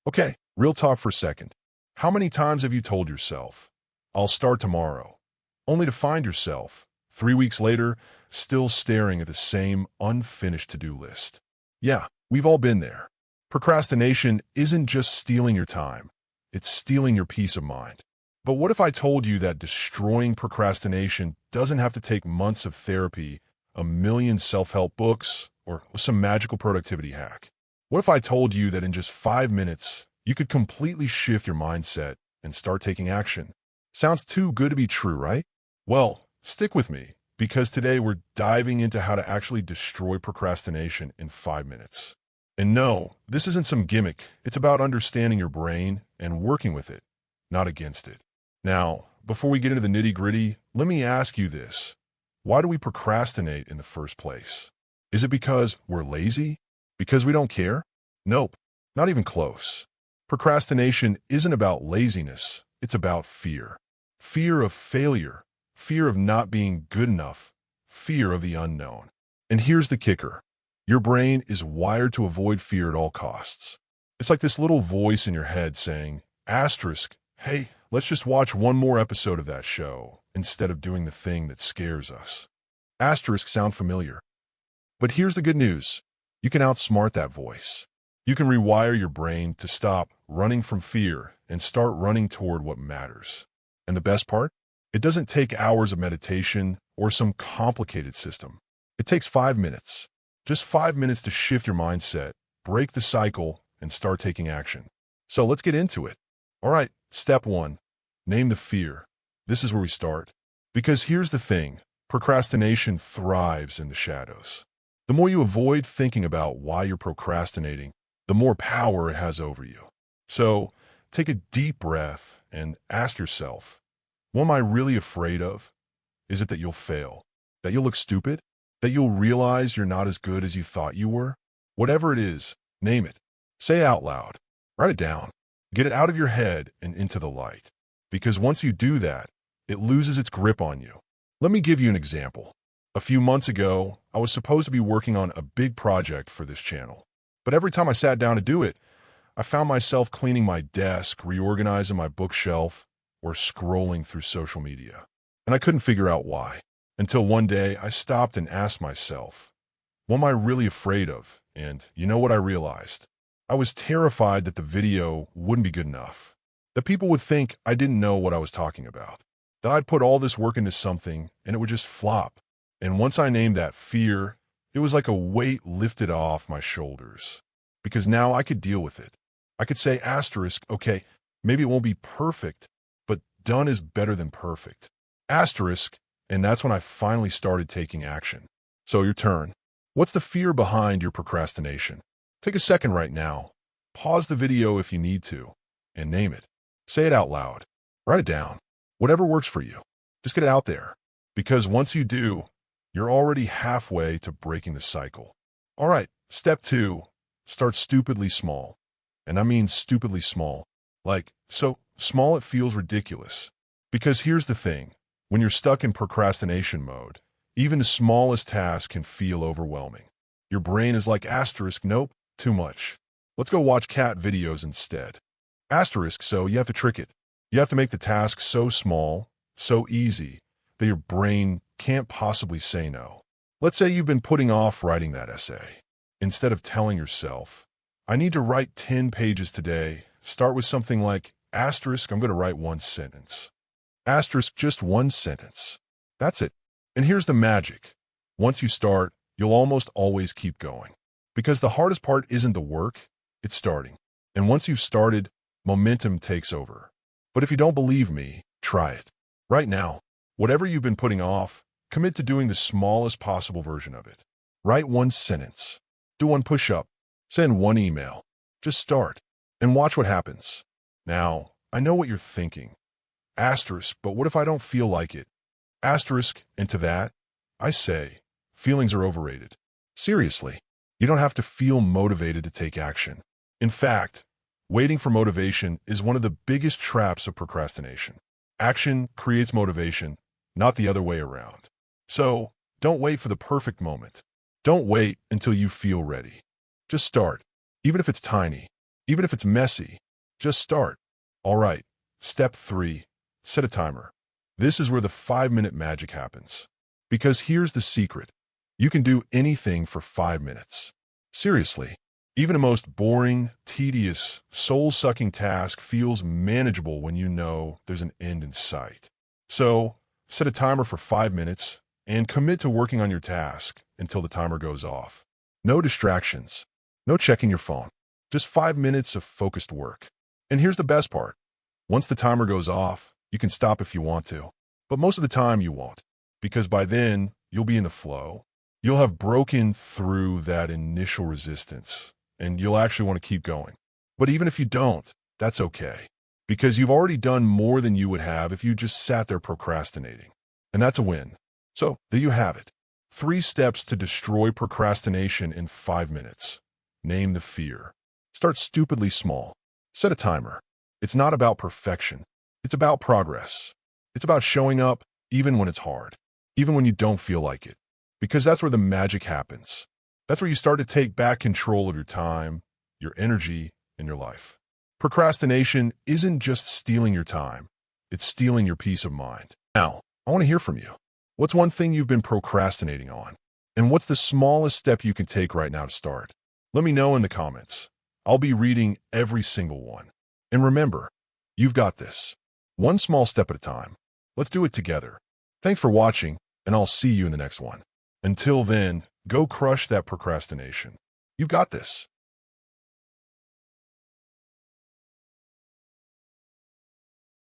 Okay, real talk for a second. How many times have you told yourself, I'll start tomorrow, only to find yourself, 3 weeks later, still staring at the same unfinished to-do list? Yeah, we've all been there. Procrastination isn't just stealing your time, it's stealing your peace of mind. But what if I told you that destroying procrastination doesn't have to take months of therapy, a million self-help books, or some magical productivity hack? What if I told you that in just 5 minutes, you could completely shift your mindset and start taking action? Sounds too good to be true, right? Well, stick with me, because today we're diving into how to actually destroy procrastination in 5 minutes. And no, this isn't some gimmick. It's about understanding your brain and working with it, not against it. Now, before we get into the nitty-gritty, let me ask you this. Why do we procrastinate in the first place? Is it because we're lazy? Because we don't care? Nope, not even close. Procrastination isn't about laziness, it's about fear. Fear of failure, fear of not being good enough, fear of the unknown. And here's the kicker. Your brain is wired to avoid fear at all costs. It's like this little voice in your head saying, asterisk, hey, let's just watch one more episode of that show instead of doing the thing that scares us. Asterisks sound familiar. But here's the good news. You can outsmart that voice. You can rewire your brain to stop running from fear and start running toward what matters. And the best part? It doesn't take hours of meditation or some complicated system. It takes 5 minutes. Just 5 minutes to shift your mindset, break the cycle, and start taking action. So let's get into it. All right, step 1. Name the fear. This is where we start. Because here's the thing. Procrastination thrives in the shadows. The more you avoid thinking about why you're procrastinating, the more power it has over you. So take a deep breath and ask yourself, what am I really afraid of? Is it that you'll fail? That you'll look stupid? That you'll realize you're not as good as you thought you were? Whatever it is, name it. Say it out loud. Write it down. Get it out of your head and into the light. Because once you do that, it loses its grip on you. Let me give you an example. A few months ago, I was supposed to be working on a big project for this channel. But every time I sat down to do it, I found myself cleaning my desk, reorganizing my bookshelf, or scrolling through social media. And I couldn't figure out why. Until one day, I stopped and asked myself, what am I really afraid of? And you know what I realized? I was terrified that the video wouldn't be good enough. That people would think I didn't know what I was talking about. That I'd put all this work into something and it would just flop. And once I named that fear, it was like a weight lifted off my shoulders. Because now I could deal with it. I could say asterisk, okay, maybe it won't be perfect, but done is better than perfect. Asterisk, and that's when I finally started taking action. So your turn. What's the fear behind your procrastination? Take a second right now. Pause the video if you need to, and name it. Say it out loud. Write it down. Whatever works for you. Just get it out there. Because once you do, you're already halfway to breaking the cycle. All right, step 2. Start stupidly small. And I mean stupidly small. Like, so small it feels ridiculous. Because here's the thing. When you're stuck in procrastination mode, even the smallest task can feel overwhelming. Your brain is like asterisk, nope, too much. Let's go watch cat videos instead. Asterisk, so you have to trick it. You have to make the task so small, so easy, that your brain can't possibly say no. Let's say you've been putting off writing that essay. Instead of telling yourself, I need to write 10 pages today, start with something like, asterisk, I'm going to write 1 sentence. Asterisk, just 1 sentence. That's it. And here's the magic. Once you start, you'll almost always keep going. Because the hardest part isn't the work, it's starting. And once you've started, momentum takes over. But if you don't believe me, try it. Right now, whatever you've been putting off, commit to doing the smallest possible version of it. Write 1 sentence. Do 1 push-up. Send 1 email. Just start and watch what happens. Now, I know what you're thinking. Asterisk, but what if I don't feel like it? Asterisk, and to that, I say, feelings are overrated. Seriously, you don't have to feel motivated to take action. In fact, waiting for motivation is one of the biggest traps of procrastination. Action creates motivation, not the other way around. So, don't wait for the perfect moment. Don't wait until you feel ready. Just start, even if it's tiny. Even if it's messy, just start. All right, step 3, set a timer. This is where the 5-minute magic happens. Because here's the secret. You can do anything for 5 minutes. Seriously, even a most boring, tedious, soul-sucking task feels manageable when you know there's an end in sight. So, set a timer for 5 minutes and commit to working on your task until the timer goes off. No distractions, no checking your phone, just 5 minutes of focused work. And here's the best part. Once the timer goes off, you can stop if you want to. But most of the time you won't, because by then you'll be in the flow. You'll have broken through that initial resistance, and you'll actually want to keep going. But even if you don't, that's okay, because you've already done more than you would have if you just sat there procrastinating. And that's a win. So, there you have it. 3 steps to destroy procrastination in 5 minutes. Name the fear. Start stupidly small. Set a timer. It's not about perfection. It's about progress. It's about showing up even when it's hard, even when you don't feel like it. Because that's where the magic happens. That's where you start to take back control of your time, your energy, and your life. Procrastination isn't just stealing your time. It's stealing your peace of mind. Now, I want to hear from you. What's one thing you've been procrastinating on? And what's the smallest step you can take right now to start? Let me know in the comments. I'll be reading every single one. And remember, you've got this. One small step at a time. Let's do it together. Thanks for watching, and I'll see you in the next one. Until then, go crush that procrastination. You've got this.